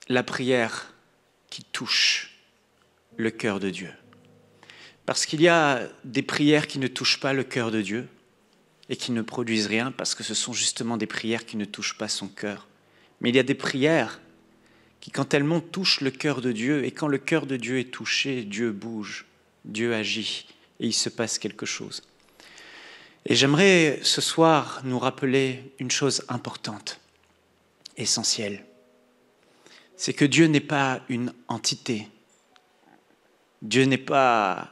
la prière qui touche le cœur de Dieu. Parce qu'il y a des prières qui ne touchent pas le cœur de Dieu et qui ne produisent rien parce que ce sont justement des prières qui ne touchent pas son cœur. Mais il y a des prières qui, quand elles montent, touchent le cœur de Dieu, et quand le cœur de Dieu est touché, Dieu bouge, Dieu agit, et il se passe quelque chose. Et j'aimerais ce soir nous rappeler une chose importante, essentielle. C'est que Dieu n'est pas une entité. Dieu n'est pas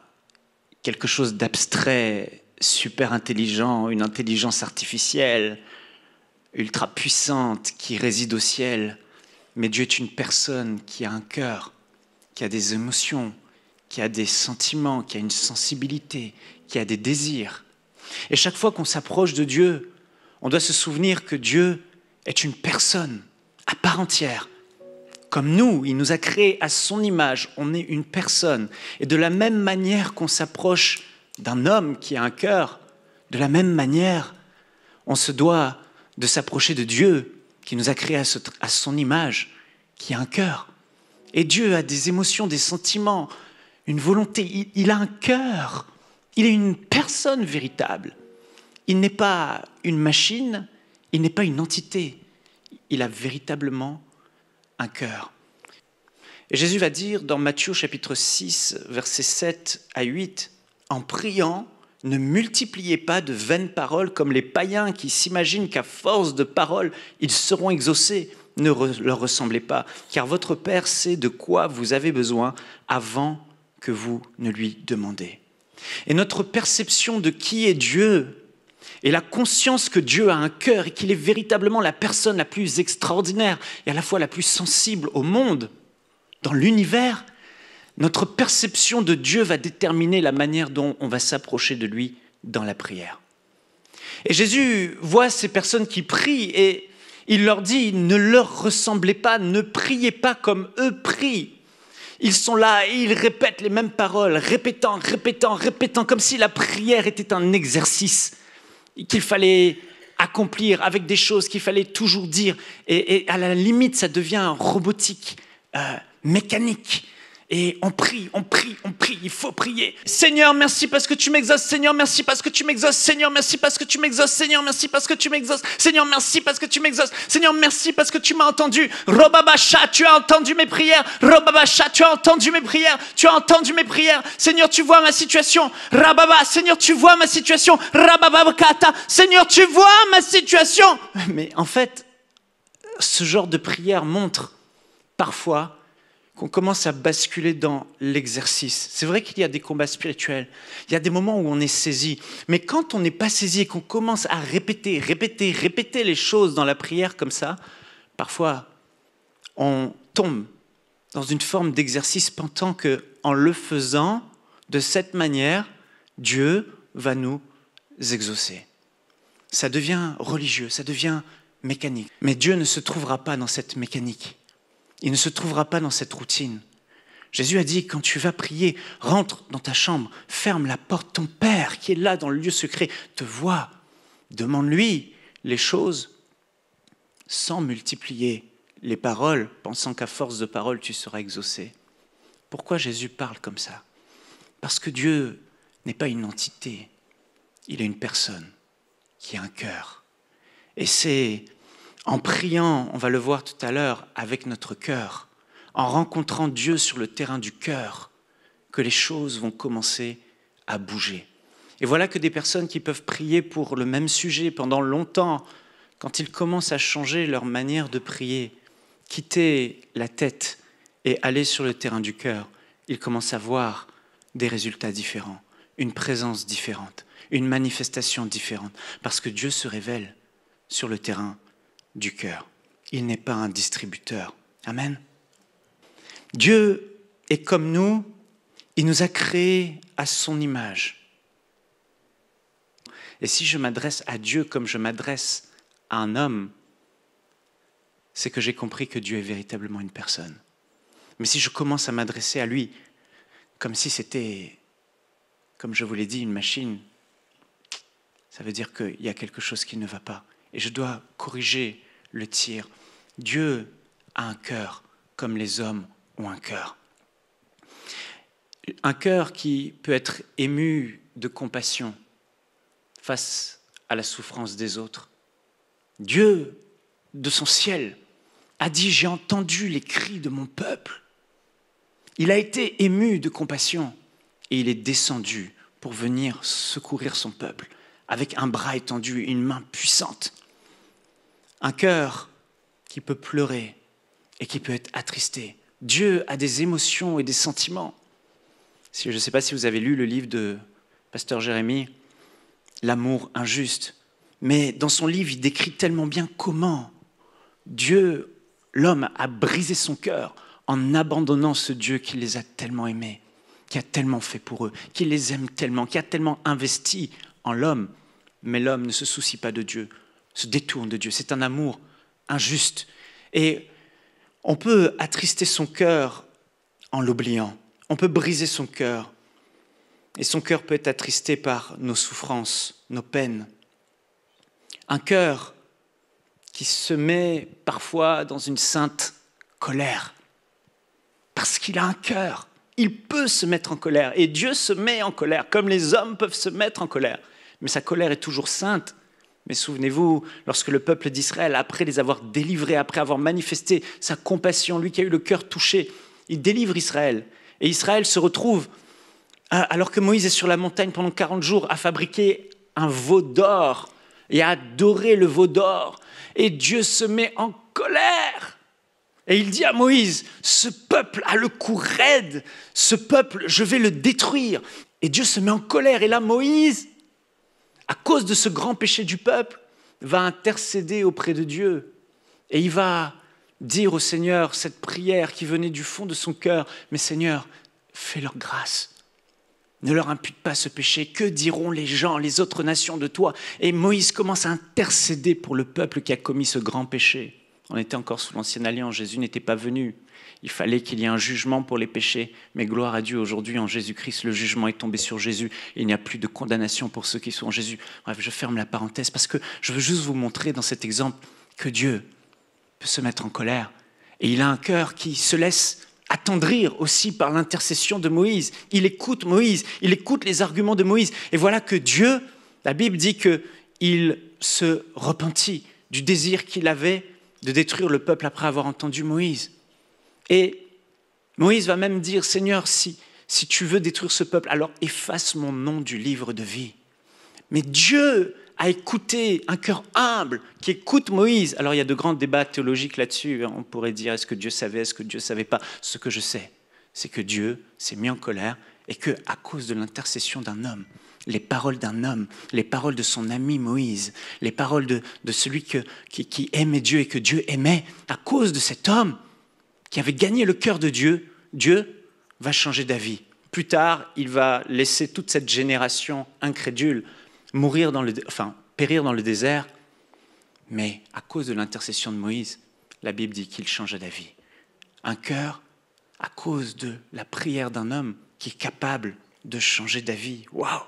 quelque chose d'abstrait, super intelligent, une intelligence artificielle, ultra puissante qui réside au ciel. Mais Dieu est une personne qui a un cœur, qui a des émotions, qui a des sentiments, qui a une sensibilité, qui a des désirs. Et chaque fois qu'on s'approche de Dieu, on doit se souvenir que Dieu est une personne à part entière. Comme nous, il nous a créés à son image, on est une personne. Et de la même manière qu'on s'approche d'un homme qui a un cœur, de la même manière, on se doit de s'approcher de Dieu qui nous a créés à son image, qui a un cœur. Et Dieu a des émotions, des sentiments, une volonté. Il a un cœur. Il est une personne véritable. Il n'est pas une machine, il n'est pas une entité. Il a véritablement un cœur. Et Jésus va dire dans Matthieu chapitre 6, versets 7 à 8, « En priant, ne multipliez pas de vaines paroles comme les païens qui s'imaginent qu'à force de paroles, ils seront exaucés. Ne leur ressemblez pas, car votre Père sait de quoi vous avez besoin avant que vous ne lui demandez. » Et notre perception de qui est Dieu et la conscience que Dieu a un cœur et qu'il est véritablement la personne la plus extraordinaire et à la fois la plus sensible au monde, dans l'univers, notre perception de Dieu va déterminer la manière dont on va s'approcher de lui dans la prière. Et Jésus voit ces personnes qui prient et il leur dit « Ne leur ressemblez pas, ne priez pas comme eux prient ». Ils sont là et ils répètent les mêmes paroles, répétant, comme si la prière était un exercice qu'il fallait accomplir avec des choses qu'il fallait toujours dire. Et à la limite, ça devient robotique, mécanique. Et on prie, il faut prier. Seigneur, merci parce que tu m'exauces. Seigneur, merci parce que tu m'exauces. Seigneur, merci parce que tu m'exauces. Seigneur, merci parce que tu m'exauces. Seigneur, merci parce que tu m'exauces. Seigneur, merci parce que tu m'as entendu. Robabacha, tu as entendu mes prières. Robabacha, tu as entendu mes prières. Tu as entendu mes prières. Seigneur, tu vois ma situation. Rababa, Seigneur, tu vois ma situation. Rabababakata, Seigneur, tu vois ma situation. Mais en fait, ce genre de prière montre parfois qu'on commence à basculer dans l'exercice. C'est vrai qu'il y a des combats spirituels, il y a des moments où on est saisi, mais quand on n'est pas saisi et qu'on commence à répéter les choses dans la prière comme ça, parfois on tombe dans une forme d'exercice pensant qu'en le faisant de cette manière, Dieu va nous exaucer. Ça devient religieux, ça devient mécanique. Mais Dieu ne se trouvera pas dans cette mécanique. Il ne se trouvera pas dans cette routine. Jésus a dit, quand tu vas prier, rentre dans ta chambre, ferme la porte. Ton Père qui est là dans le lieu secret te voit. Demande-lui les choses sans multiplier les paroles, pensant qu'à force de paroles, tu seras exaucé. Pourquoi Jésus parle comme ça? Parce que Dieu n'est pas une entité. Il est une personne qui a un cœur. Et c'est en priant, on va le voir tout à l'heure, avec notre cœur, en rencontrant Dieu sur le terrain du cœur, que les choses vont commencer à bouger. Et voilà que des personnes qui peuvent prier pour le même sujet pendant longtemps, quand ils commencent à changer leur manière de prier, quitter la tête et aller sur le terrain du cœur, ils commencent à voir des résultats différents, une présence différente, une manifestation différente, parce que Dieu se révèle sur le terrain du cœur. Il n'est pas un distributeur. Amen. Dieu est comme nous, il nous a créés à son image. Et si je m'adresse à Dieu comme je m'adresse à un homme, c'est que j'ai compris que Dieu est véritablement une personne. Mais si je commence à m'adresser à lui comme si c'était, comme je vous l'ai dit, une machine, ça veut dire qu'il y a quelque chose qui ne va pas. Et je dois corriger le tir. Dieu a un cœur comme les hommes ont un cœur. Un cœur qui peut être ému de compassion face à la souffrance des autres. Dieu, de son ciel, a dit « J'ai entendu les cris de mon peuple ». Il a été ému de compassion et il est descendu pour venir secourir son peuple avec un bras étendu et une main puissante. Un cœur qui peut pleurer et qui peut être attristé. Dieu a des émotions et des sentiments. Je ne sais pas si vous avez lu le livre de Pasteur Jérémie, L'amour injuste. Mais dans son livre, il décrit tellement bien comment Dieu, l'homme, a brisé son cœur en abandonnant ce Dieu qui les a tellement aimés, qui a tellement fait pour eux, qui les aime tellement, qui a tellement investi en l'homme. Mais l'homme ne se soucie pas de Dieu, se détourne de Dieu. C'est un amour injuste. Et on peut attrister son cœur en l'oubliant. On peut briser son cœur. Et son cœur peut être attristé par nos souffrances, nos peines. Un cœur qui se met parfois dans une sainte colère. Parce qu'il a un cœur. Il peut se mettre en colère. Et Dieu se met en colère, comme les hommes peuvent se mettre en colère. Mais sa colère est toujours sainte. Mais souvenez-vous, lorsque le peuple d'Israël, après les avoir délivrés, après avoir manifesté sa compassion, lui qui a eu le cœur touché, il délivre Israël. Et Israël se retrouve, alors que Moïse est sur la montagne pendant 40 jours, à fabriquer un veau d'or et à adorer le veau d'or. Et Dieu se met en colère. Et il dit à Moïse, ce peuple a le cou raide, ce peuple, je vais le détruire. Et Dieu se met en colère. Et là, Moïse, à cause de ce grand péché du peuple, va intercéder auprès de Dieu. Et il va dire au Seigneur cette prière qui venait du fond de son cœur. Mais Seigneur, fais-leur grâce. Ne leur impute pas ce péché. Que diront les gens, les autres nations de toi? Et Moïse commence à intercéder pour le peuple qui a commis ce grand péché. On était encore sous l'Ancienne Alliance, Jésus n'était pas venu. Il fallait qu'il y ait un jugement pour les péchés. Mais gloire à Dieu, aujourd'hui, en Jésus-Christ, le jugement est tombé sur Jésus. Il n'y a plus de condamnation pour ceux qui sont en Jésus. Bref, je ferme la parenthèse parce que je veux juste vous montrer dans cet exemple que Dieu peut se mettre en colère. Et il a un cœur qui se laisse attendrir aussi par l'intercession de Moïse. Il écoute Moïse, il écoute les arguments de Moïse. Et voilà que Dieu, la Bible dit qu'il se repentit du désir qu'il avait de détruire le peuple après avoir entendu Moïse. Et Moïse va même dire, Seigneur, si tu veux détruire ce peuple, alors efface mon nom du livre de vie. Mais Dieu a écouté un cœur humble qui écoute Moïse. Alors il y a de grands débats théologiques là-dessus. On pourrait dire, est-ce que Dieu savait, est-ce que Dieu ne savait pas? Ce que je sais, c'est que Dieu s'est mis en colère et qu'à cause de l'intercession d'un homme, les paroles d'un homme, les paroles de son ami Moïse, les paroles de celui qui aimait Dieu et que Dieu aimait, à cause de cet homme qui avait gagné le cœur de Dieu, Dieu va changer d'avis. Plus tard, il va laisser toute cette génération incrédule périr dans le désert. Mais à cause de l'intercession de Moïse, la Bible dit qu'il change d'avis. Un cœur, à cause de la prière d'un homme qui est capable de changer d'avis. Waouh!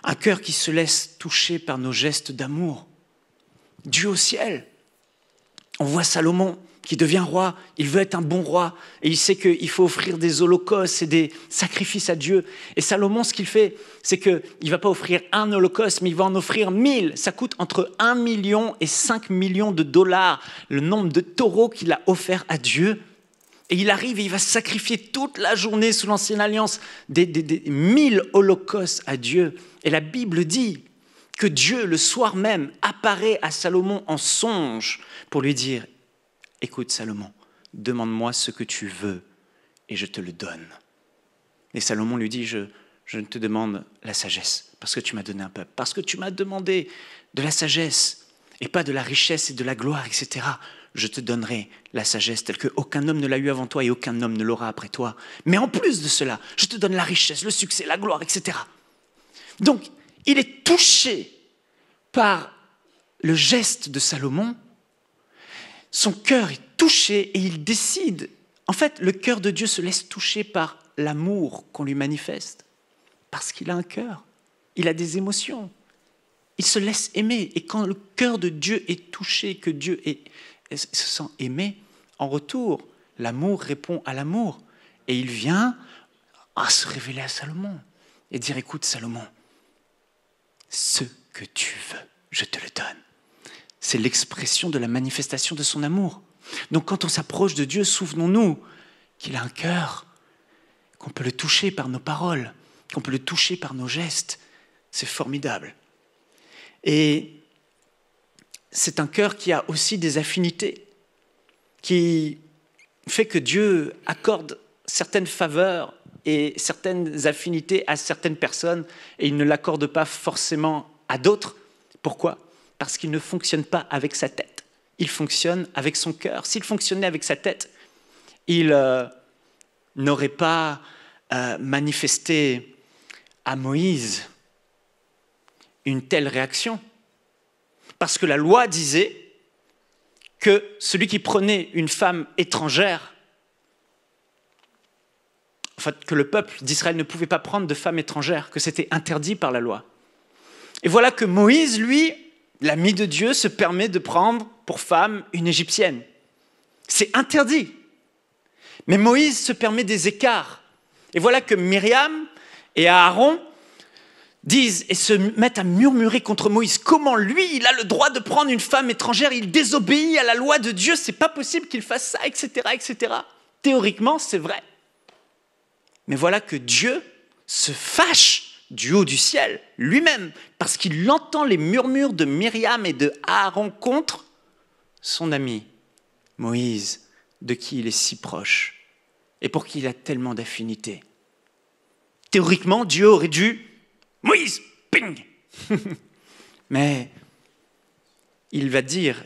Un cœur qui se laisse toucher par nos gestes d'amour. Dieu au ciel. On voit Salomon qui devient roi, il veut être un bon roi, et il sait qu'il faut offrir des holocaustes et des sacrifices à Dieu. Et Salomon, ce qu'il fait, c'est qu'il ne va pas offrir un holocauste, mais il va en offrir 1000. Ça coûte entre 1 million et 5 millions de dollars, le nombre de taureaux qu'il a offert à Dieu. Et il arrive et il va sacrifier toute la journée sous l'Ancienne Alliance des 1000 holocaustes à Dieu. Et la Bible dit que Dieu, le soir même, apparaît à Salomon en songe pour lui dire « Écoute Salomon, demande-moi ce que tu veux et je te le donne. » Et Salomon lui dit « Je ne te demande la sagesse parce que tu m'as donné un peuple, parce que tu m'as demandé de la sagesse et pas de la richesse et de la gloire, etc. Je te donnerai la sagesse telle qu'aucun homme ne l'a eu avant toi et aucun homme ne l'aura après toi. Mais en plus de cela, je te donne la richesse, le succès, la gloire, etc. » Donc, il est touché par le geste de Salomon. Son cœur est touché et il décide. En fait, le cœur de Dieu se laisse toucher par l'amour qu'on lui manifeste. Parce qu'il a un cœur, il a des émotions. Il se laisse aimer. Et quand le cœur de Dieu est touché, que Dieu se sent aimé, en retour, L'amour répond à l'amour. Et il vient à se révéler à Salomon et dire, écoute Salomon, ce que tu veux, je te le donne. C'est l'expression de la manifestation de son amour. Donc quand on s'approche de Dieu, souvenons-nous qu'il a un cœur, qu'on peut le toucher par nos paroles, qu'on peut le toucher par nos gestes. C'est formidable. Et c'est un cœur qui a aussi des affinités, qui fait que Dieu accorde certaines faveurs et certaines affinités à certaines personnes et il ne l'accorde pas forcément à d'autres. Pourquoi ? Parce qu'il ne fonctionne pas avec sa tête. Il fonctionne avec son cœur. S'il fonctionnait avec sa tête, il n'aurait pas manifesté à Moïse une telle réaction. Parce que la loi disait que celui qui prenait une femme étrangère, en fait, que le peuple d'Israël ne pouvait pas prendre de femme étrangère, que c'était interdit par la loi. Et voilà que Moïse, lui, l'ami de Dieu, se permet de prendre pour femme une Égyptienne. C'est interdit. Mais Moïse se permet des écarts. Et voilà que Myriam et Aaron disent et se mettent à murmurer contre Moïse. Comment lui, il a le droit de prendre une femme étrangère, il désobéit à la loi de Dieu, c'est pas possible qu'il fasse ça, etc., etc. Théoriquement, c'est vrai. Mais voilà que Dieu se fâche du haut du ciel lui-même, parce qu'il entend les murmures de Myriam et de Aaron contre son ami Moïse, de qui il est si proche et pour qui il a tellement d'affinité. Théoriquement, Dieu aurait dû Moïse, ping. Mais il va dire,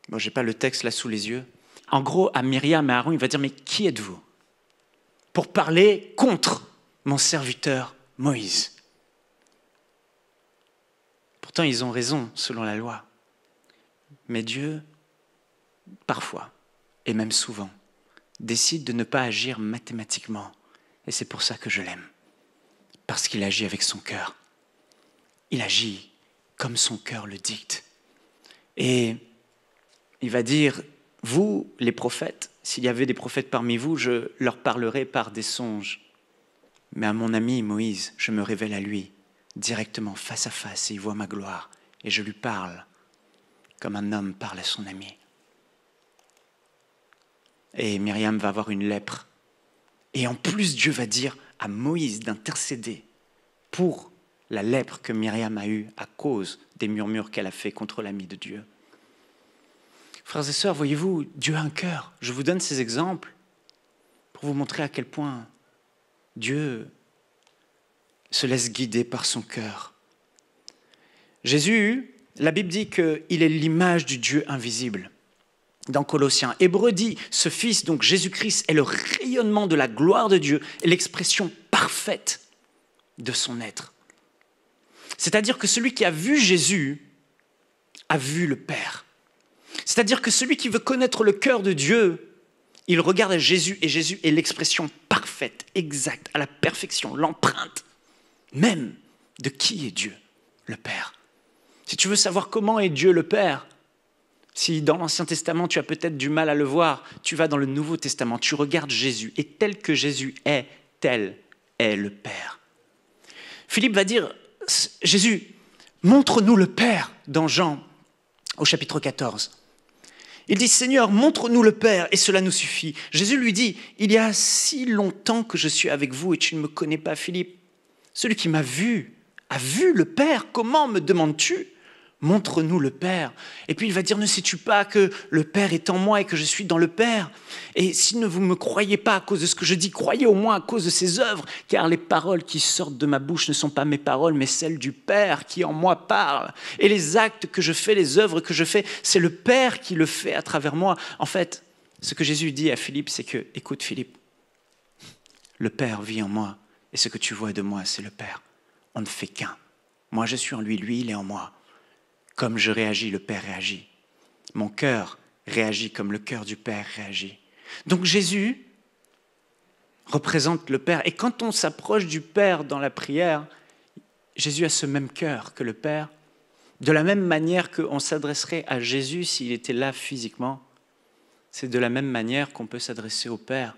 bon, j'ai pas le texte là sous les yeux. En gros, à Myriam et Aaron, il va dire, mais qui êtes-vous pour parler contre mon serviteur Moïse? Pourtant, ils ont raison selon la loi. Mais Dieu, parfois, et même souvent, décide de ne pas agir mathématiquement. Et c'est pour ça que je l'aime. Parce qu'il agit avec son cœur. Il agit comme son cœur le dicte. Et il va dire, vous, les prophètes, s'il y avait des prophètes parmi vous, je leur parlerai par des songes. Mais à mon ami Moïse, je me révèle à lui directement, face à face, et il voit ma gloire. Et je lui parle comme un homme parle à son ami. Et Myriam va avoir une lèpre. Et en plus, Dieu va dire à Moïse d'intercéder pour la lèpre que Myriam a eue à cause des murmures qu'elle a fait contre l'ami de Dieu. Frères et sœurs, voyez-vous, Dieu a un cœur. Je vous donne ces exemples pour vous montrer à quel point Dieu se laisse guider par son cœur. Jésus, la Bible dit qu'il est l'image du Dieu invisible. Dans Colossiens, Hébreux dit, ce Fils, donc Jésus-Christ, est le rayonnement de la gloire de Dieu et l'expression parfaite de son être. C'est-à-dire que celui qui a vu Jésus a vu le Père. C'est-à-dire que celui qui veut connaître le cœur de Dieu, il regarde à Jésus et Jésus est l'expression parfaite, exacte, à la perfection, l'empreinte même de qui est Dieu, le Père. Si tu veux savoir comment est Dieu le Père, si dans l'Ancien Testament, tu as peut-être du mal à le voir, tu vas dans le Nouveau Testament, tu regardes Jésus, et tel que Jésus est, tel est le Père. Philippe va dire, Jésus, montre-nous le Père, dans Jean, au chapitre 14. Il dit, Seigneur, montre-nous le Père, et cela nous suffit. Jésus lui dit, il y a si longtemps que je suis avec vous, et tu ne me connais pas, Philippe. Celui qui m'a vu, a vu le Père. Comment me demandes-tu ? Montre-nous le Père. Et puis il va dire, ne sais-tu pas que le Père est en moi et que je suis dans le Père ? Et si vous ne me croyez pas à cause de ce que je dis, croyez au moins à cause de ses œuvres, car les paroles qui sortent de ma bouche ne sont pas mes paroles, mais celles du Père qui en moi parle. Et les actes que je fais, les œuvres que je fais, c'est le Père qui le fait à travers moi. En fait, ce que Jésus dit à Philippe, c'est que, écoute Philippe, le Père vit en moi, et ce que tu vois de moi, c'est le Père. On ne fait qu'un. Moi, je suis en lui, lui, il est en moi. Comme je réagis, le Père réagit. Mon cœur réagit comme le cœur du Père réagit. Donc Jésus représente le Père. Et quand on s'approche du Père dans la prière, Jésus a ce même cœur que le Père. De la même manière qu'on s'adresserait à Jésus s'il était là physiquement, c'est de la même manière qu'on peut s'adresser au Père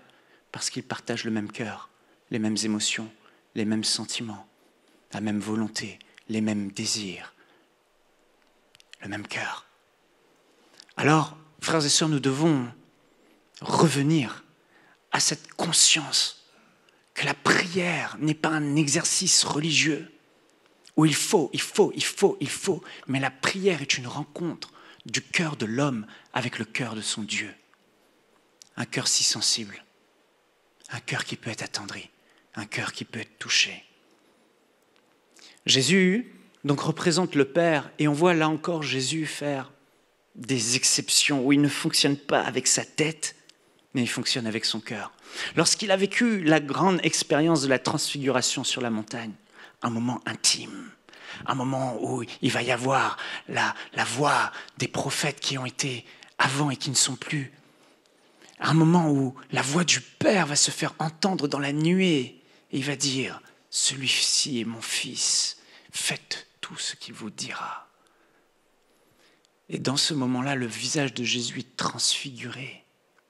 parce qu'il partage le même cœur, les mêmes émotions, les mêmes sentiments, la même volonté, les mêmes désirs, le même cœur. Alors, frères et sœurs, nous devons revenir à cette conscience que la prière n'est pas un exercice religieux où il faut, mais la prière est une rencontre du cœur de l'homme avec le cœur de son Dieu. Un cœur si sensible, un cœur qui peut être attendri, un cœur qui peut être touché. Jésus donc représente le Père et on voit là encore Jésus faire des exceptions où il ne fonctionne pas avec sa tête, mais il fonctionne avec son cœur. Lorsqu'il a vécu la grande expérience de la transfiguration sur la montagne, un moment intime, un moment où il va y avoir la voix des prophètes qui ont été avant et qui ne sont plus, un moment où la voix du Père va se faire entendre dans la nuée et il va dire « Celui-ci est mon fils, faites tout ce qu'il vous dira ». Et dans ce moment-là, le visage de Jésus est transfiguré,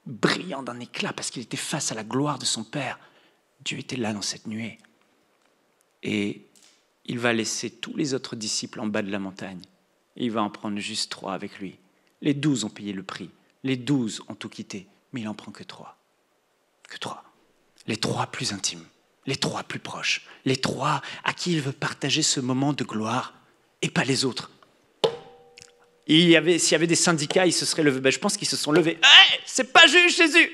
brillant d'un éclat parce qu'il était face à la gloire de son Père. Dieu était là dans cette nuée. Et il va laisser tous les autres disciples en bas de la montagne. Et il va en prendre juste 3 avec lui. Les 12 ont payé le prix. Les 12 ont tout quitté. Mais il n'en prend que 3. Que 3. Les 3 plus intimes. Les 3 plus proches. Les 3 à qui il veut partager ce moment de gloire et pas les autres. S'il y avait des syndicats, ils se seraient levés. Je pense qu'ils se sont levés. Hey, c'est pas juste Jésus.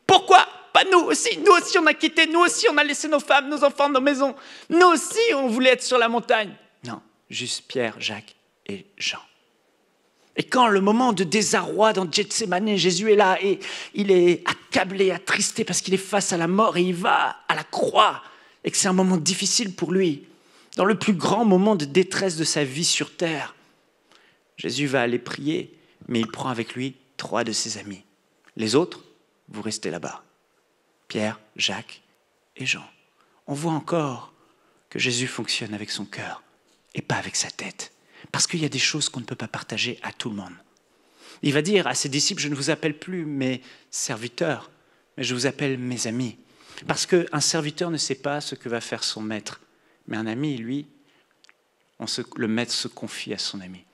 Pourquoi? Pas nous aussi. Nous aussi, on a quitté. Nous aussi, on a laissé nos femmes, nos enfants, nos maisons. Nous aussi, on voulait être sur la montagne. Non, juste Pierre, Jacques et Jean. Et quand le moment de désarroi dans Gethsémani, Jésus est là et il est accablé, attristé parce qu'il est face à la mort et il va à la croix et que c'est un moment difficile pour lui, dans le plus grand moment de détresse de sa vie sur terre, Jésus va aller prier, mais il prend avec lui 3 de ses amis. Les autres, vous restez là-bas. Pierre, Jacques et Jean. On voit encore que Jésus fonctionne avec son cœur et pas avec sa tête. Parce qu'il y a des choses qu'on ne peut pas partager à tout le monde. Il va dire à ses disciples, je ne vous appelle plus mes serviteurs, mais je vous appelle mes amis. Parce qu'un serviteur ne sait pas ce que va faire son maître. Mais un ami, lui, le maître se confie à son ami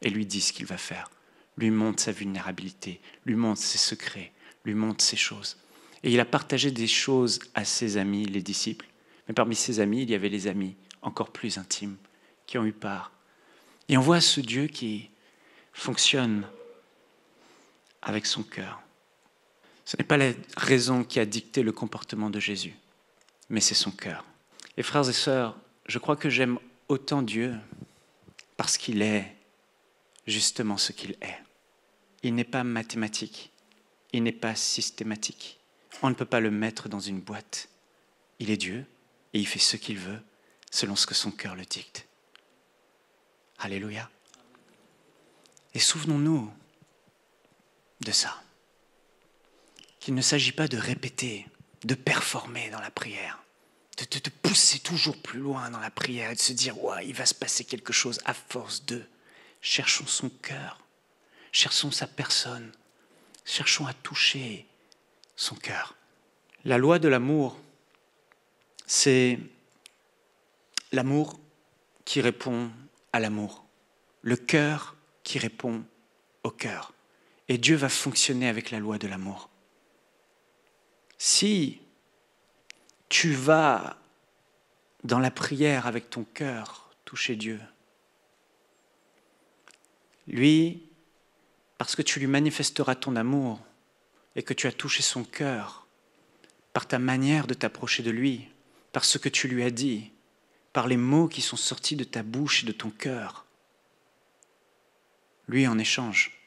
et lui dit ce qu'il va faire. Lui montre sa vulnérabilité, lui montre ses secrets, lui montre ses choses. Et il a partagé des choses à ses amis, les disciples. Mais parmi ses amis, il y avait les amis encore plus intimes qui ont eu part. Et on voit ce Dieu qui fonctionne avec son cœur. Ce n'est pas la raison qui a dicté le comportement de Jésus, mais c'est son cœur. Et frères et sœurs, je crois que j'aime autant Dieu parce qu'il est justement ce qu'il est. Il n'est pas mathématique, il n'est pas systématique. On ne peut pas le mettre dans une boîte. Il est Dieu et il fait ce qu'il veut selon ce que son cœur le dicte. Alléluia. Et souvenons-nous de ça. Qu'il ne s'agit pas de répéter, de performer dans la prière, de pousser toujours plus loin dans la prière et de se dire ouais, il va se passer quelque chose à force de. Cherchons son cœur, cherchons sa personne, cherchons à toucher son cœur. La loi de l'amour, c'est l'amour qui répond à l'amour, le cœur qui répond au cœur. Et Dieu va fonctionner avec la loi de l'amour. Si tu vas dans la prière avec ton cœur toucher Dieu, lui, parce que tu lui manifesteras ton amour et que tu as touché son cœur par ta manière de t'approcher de lui, par ce que tu lui as dit, par les mots qui sont sortis de ta bouche et de ton cœur, lui, en échange,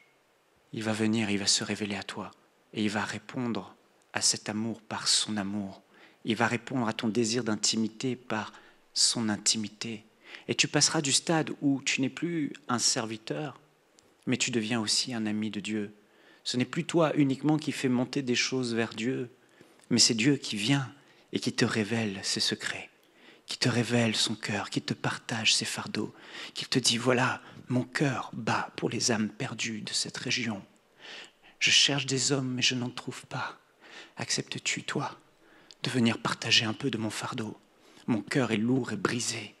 il va venir, il va se révéler à toi et il va répondre à cet amour par son amour. Il va répondre à ton désir d'intimité par son intimité. Et tu passeras du stade où tu n'es plus un serviteur, mais tu deviens aussi un ami de Dieu. Ce n'est plus toi uniquement qui fais monter des choses vers Dieu, mais c'est Dieu qui vient et qui te révèle ses secrets, qui te révèle son cœur, qui te partage ses fardeaux, qui te dit, voilà, Mon cœur bat pour les âmes perdues de cette région. Je cherche des hommes, mais je n'en trouve pas. Acceptes-tu, toi, de venir partager un peu de mon fardeau? Mon cœur est lourd et brisé.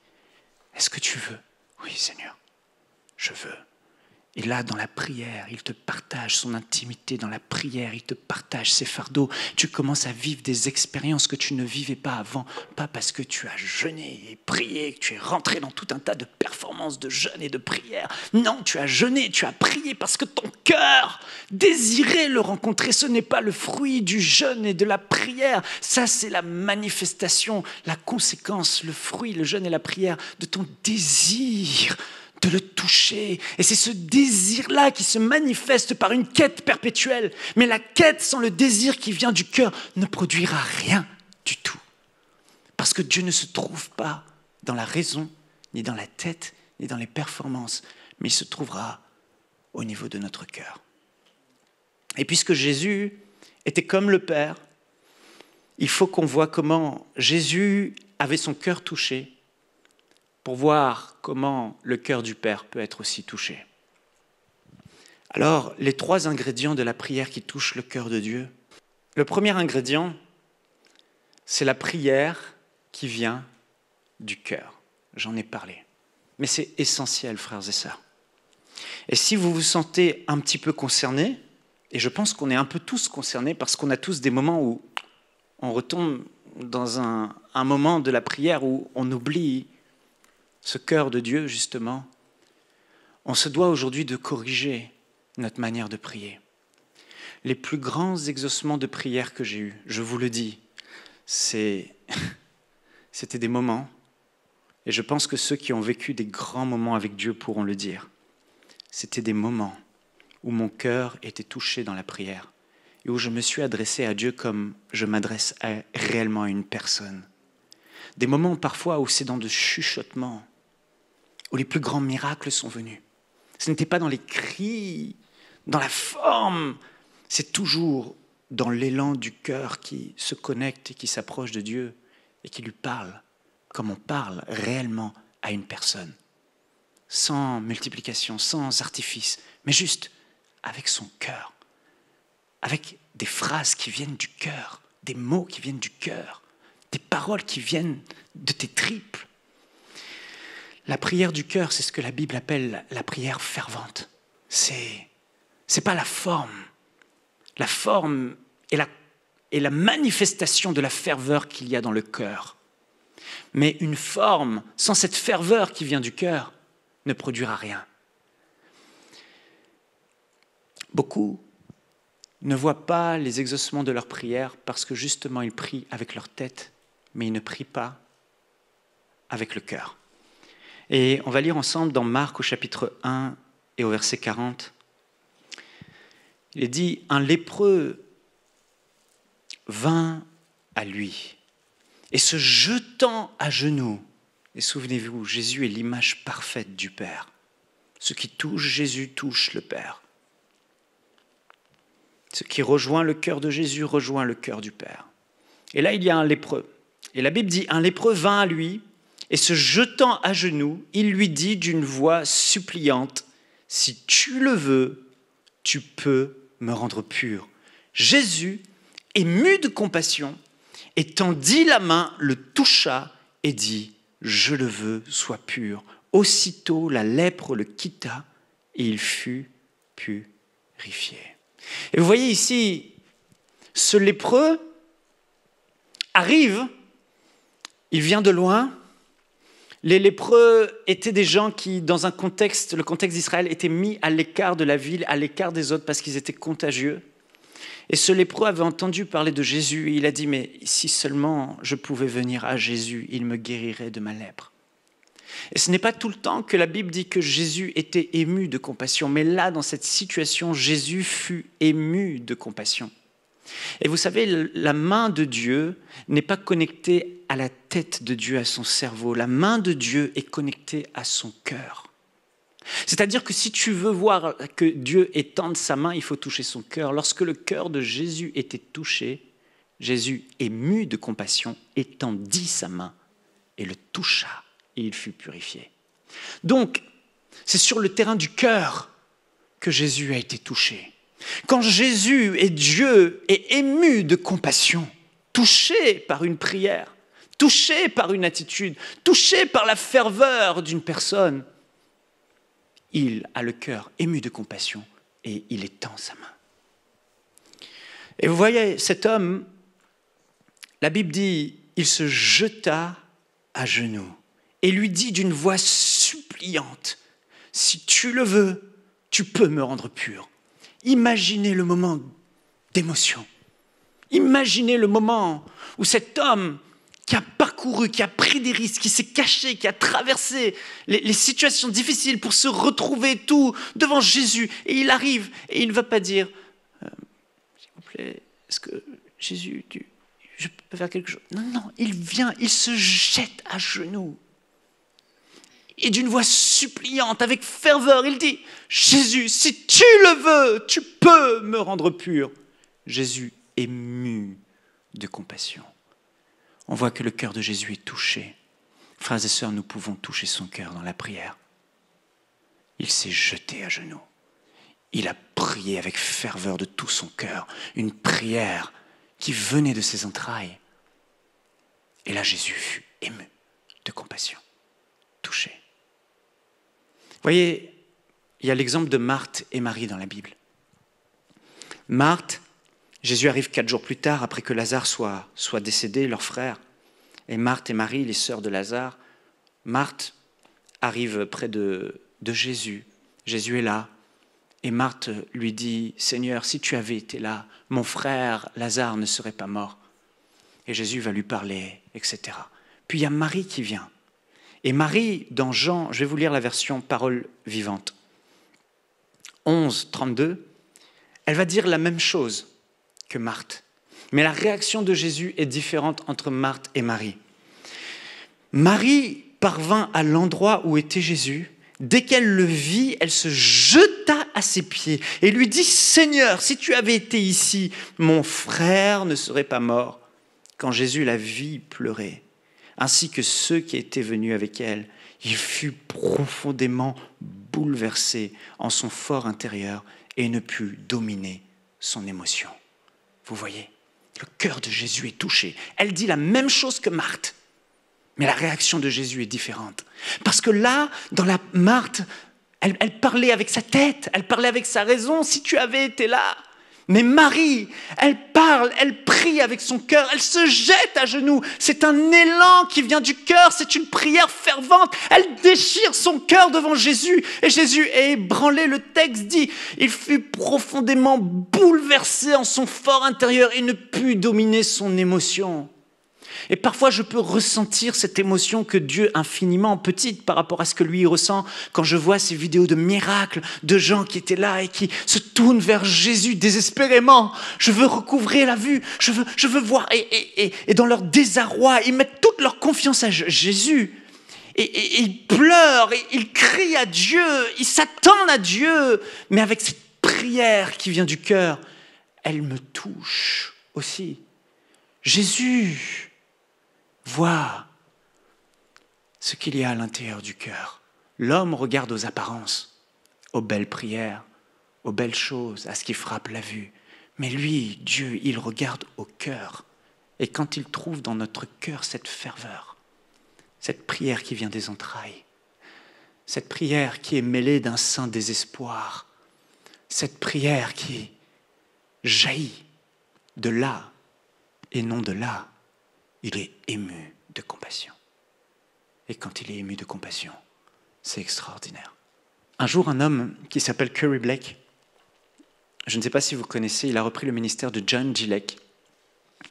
Est-ce que tu veux? Oui, Seigneur, je veux. Et là, dans la prière, il te partage son intimité. Dans la prière, il te partage ses fardeaux. Tu commences à vivre des expériences que tu ne vivais pas avant. Pas parce que tu as jeûné et prié, que tu es rentré dans tout un tas de performances de jeûne et de prière. Non, tu as jeûné, tu as prié parce que ton cœur désirait le rencontrer. Ce n'est pas le fruit du jeûne et de la prière. Ça, c'est la manifestation, la conséquence, le fruit, le jeûne et la prière de ton désir de le toucher. Et c'est ce désir-là qui se manifeste par une quête perpétuelle. Mais la quête sans le désir qui vient du cœur ne produira rien du tout. Parce que Dieu ne se trouve pas dans la raison, ni dans la tête, ni dans les performances, mais il se trouvera au niveau de notre cœur. Et puisque Jésus était comme le Père, il faut qu'on voit comment Jésus avait son cœur touché pour voir comment le cœur du Père peut être aussi touché. Alors, les 3 ingrédients de la prière qui touchent le cœur de Dieu. Le premier ingrédient, c'est la prière qui vient du cœur. J'en ai parlé. Mais c'est essentiel, frères et sœurs. Et si vous vous sentez un petit peu concernés, et je pense qu'on est un peu tous concernés parce qu'on a tous des moments où on retombe dans un moment de la prière où on oublie ce cœur de Dieu, justement, on se doit aujourd'hui de corriger notre manière de prier. Les plus grands exaucements de prière que j'ai eus, je vous le dis, c'était des moments, et je pense que ceux qui ont vécu des grands moments avec Dieu pourront le dire, c'était des moments où mon cœur était touché dans la prière et où je me suis adressé à Dieu comme je m'adresse réellement à une personne. Des moments parfois où c'est dans de chuchotements, où les plus grands miracles sont venus. Ce n'était pas dans les cris, dans la forme, c'est toujours dans l'élan du cœur qui se connecte et qui s'approche de Dieu et qui lui parle, comme on parle réellement à une personne, sans multiplication, sans artifice, mais juste avec son cœur, avec des phrases qui viennent du cœur, des mots qui viennent du cœur, des paroles qui viennent de tes tripes. La prière du cœur, c'est ce que la Bible appelle la prière fervente. C'est pas la forme. La forme est la manifestation de la ferveur qu'il y a dans le cœur. Mais une forme, sans cette ferveur qui vient du cœur, ne produira rien. Beaucoup ne voient pas les exaucements de leur prière parce que justement ils prient avec leur tête, mais ils ne prient pas avec le cœur. Et on va lire ensemble dans Marc au chapitre 1 et au verset 40. Il est dit, un lépreux vint à lui et se jetant à genoux, et souvenez-vous, Jésus est l'image parfaite du Père. Ce qui touche Jésus touche le Père. Ce qui rejoint le cœur de Jésus rejoint le cœur du Père. Et là, il y a un lépreux. Et la Bible dit, un lépreux vint à lui, et se jetant à genoux, il lui dit d'une voix suppliante, « Si tu le veux, tu peux me rendre pur. » Jésus, ému de compassion, et tendit la main, le toucha et dit, « Je le veux, sois pur. » Aussitôt, la lèpre le quitta et il fut purifié. Et vous voyez ici, ce lépreux arrive, il vient de loin. Les lépreux étaient des gens qui, dans le contexte d'Israël, étaient mis à l'écart de la ville, à l'écart des autres parce qu'ils étaient contagieux. Et ce lépreux avait entendu parler de Jésus et il a dit, mais si seulement je pouvais venir à Jésus, il me guérirait de ma lèpre. Et ce n'est pas tout le temps que la Bible dit que Jésus était ému de compassion, mais là, dans cette situation, Jésus fut ému de compassion. Et vous savez, la main de Dieu n'est pas connectée à la tête de Dieu, à son cerveau. La main de Dieu est connectée à son cœur. C'est-à-dire que si tu veux voir que Dieu étende sa main, il faut toucher son cœur. Lorsque le cœur de Jésus était touché, Jésus, ému de compassion, étendit sa main et le toucha et il fut purifié. Donc, C'est sur le terrain du cœur que Jésus a été touché. Quand Jésus est Dieu et ému de compassion, touché par une prière, touché par une attitude, touché par la ferveur d'une personne, il a le cœur ému de compassion et il étend sa main. Et vous voyez, cet homme, la Bible dit, il se jeta à genoux et lui dit d'une voix suppliante, « Si tu le veux, tu peux me rendre pur. » Imaginez le moment d'émotion. Imaginez le moment où cet homme qui a parcouru, qui a pris des risques, qui s'est caché, qui a traversé les situations difficiles pour se retrouver tout devant Jésus. Et il arrive et il ne va pas dire s'il vous plaît, est-ce que Jésus, je peux faire quelque chose? Non, non, il vient, il se jette à genoux. Et d'une voix suppliante, avec ferveur, il dit, Jésus, si tu le veux, tu peux me rendre pur. Jésus ému de compassion. On voit que le cœur de Jésus est touché. Frères et sœurs, nous pouvons toucher son cœur dans la prière. Il s'est jeté à genoux. Il a prié avec ferveur de tout son cœur, une prière qui venait de ses entrailles. Et là, Jésus fut ému de compassion, touché. Vous voyez, il y a l'exemple de Marthe et Marie dans la Bible. Marthe, Jésus arrive 4 jours plus tard, après que Lazare soit décédé, leur frère. Et Marthe et Marie, les sœurs de Lazare, Marthe arrive près de Jésus. Jésus est là. Et Marthe lui dit, « Seigneur, si tu avais été là, mon frère Lazare ne serait pas mort. » Et Jésus va lui parler, etc. Puis il y a Marie qui vient. Et Marie, dans Jean, je vais vous lire la version parole vivante, 11, 32, elle va dire la même chose que Marthe. Mais la réaction de Jésus est différente entre Marthe et Marie. Marie parvint à l'endroit où était Jésus. Dès qu'elle le vit, elle se jeta à ses pieds et lui dit, « Seigneur, si tu avais été ici, mon frère ne serait pas mort. » Quand Jésus la vit pleurer, ainsi que ceux qui étaient venus avec elle, il fut profondément bouleversé en son fort intérieur et ne put dominer son émotion. Vous voyez, le cœur de Jésus est touché. Elle dit la même chose que Marthe, mais la réaction de Jésus est différente. Parce que là, dans la Marthe, elle parlait avec sa tête, elle parlait avec sa raison, si tu avais été là. Mais Marie, elle parle, elle prie avec son cœur, elle se jette à genoux. C'est un élan qui vient du cœur, c'est une prière fervente. Elle déchire son cœur devant Jésus. Et Jésus est ébranlé, le texte dit, il fut profondément bouleversé en son fort intérieur et ne put dominer son émotion. Et parfois, je peux ressentir cette émotion que Dieu, infiniment petite par rapport à ce que lui ressent, quand je vois ces vidéos de miracles, de gens qui étaient là et qui se tournent vers Jésus désespérément. Je veux recouvrer la vue, je veux voir. Et dans leur désarroi, ils mettent toute leur confiance à Jésus. Et ils pleurent, et ils crient à Dieu, ils s'attendent à Dieu. Mais avec cette prière qui vient du cœur, elle me touche aussi. Jésus voit ce qu'il y a à l'intérieur du cœur. L'homme regarde aux apparences, aux belles prières, aux belles choses, à ce qui frappe la vue. Mais lui, Dieu, il regarde au cœur. Et quand il trouve dans notre cœur cette ferveur, cette prière qui vient des entrailles, cette prière qui est mêlée d'un saint désespoir, cette prière qui jaillit de là et non de là, il est ému de compassion. Et quand il est ému de compassion, c'est extraordinaire. Un jour, un homme qui s'appelle Curry Blake, je ne sais pas si vous connaissez, il a repris le ministère de John Gillek.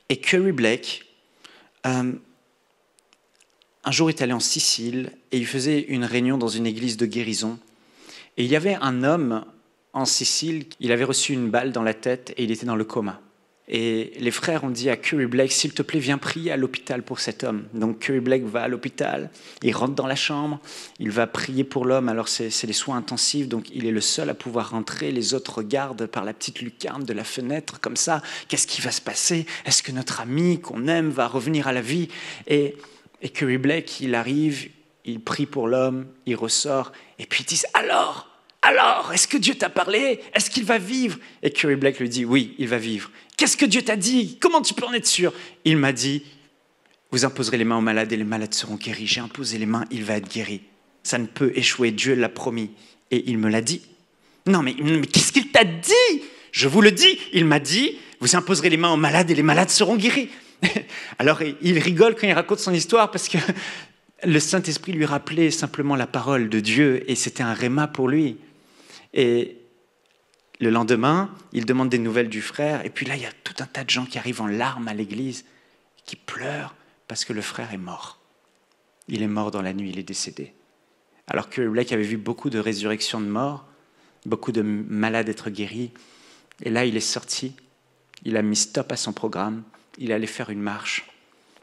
Et Curry Blake, un jour, est allé en Sicile et il faisait une réunion dans une église de guérison. Et il y avait un homme en Sicile, il avait reçu une balle dans la tête et il était dans le coma. Et les frères ont dit à Curry Blake, s'il te plaît, viens prier à l'hôpital pour cet homme. Donc Curry Blake va à l'hôpital, il rentre dans la chambre, il va prier pour l'homme. Alors c'est les soins intensifs, donc il est le seul à pouvoir rentrer. Les autres regardent par la petite lucarne de la fenêtre, comme ça. Qu'est-ce qui va se passer? Est-ce que notre ami qu'on aime va revenir à la vie? Et Curry Blake, il arrive, il prie pour l'homme, il ressort, et puis ils disent « Alors, est-ce que Dieu t'a parlé? Est-ce qu'il va vivre ?» Et Curry Blake lui dit « Oui, il va vivre. »« Qu'est-ce que Dieu t'a dit? Comment tu peux en être sûr ?» Il m'a dit « Vous imposerez les mains aux malades et les malades seront guéris. J'ai imposé les mains, il va être guéri. Ça ne peut échouer, Dieu l'a promis. » Et il me l'a dit. « Non, mais qu'est-ce qu'il t'a dit? Je vous le dis, il m'a dit « Vous imposerez les mains aux malades et les malades seront guéris. » Alors il rigole quand il raconte son histoire parce que le Saint-Esprit lui rappelait simplement la parole de Dieu et c'était un réma pour lui. Et le lendemain, il demande des nouvelles du frère et puis là, il y a tout un tas de gens qui arrivent en larmes à l'église, qui pleurent parce que le frère est mort. Il est mort dans la nuit, il est décédé. Alors que Blake avait vu beaucoup de résurrections de morts, beaucoup de malades être guéris. Et là, il est sorti, il a mis stop à son programme, il allait faire une marche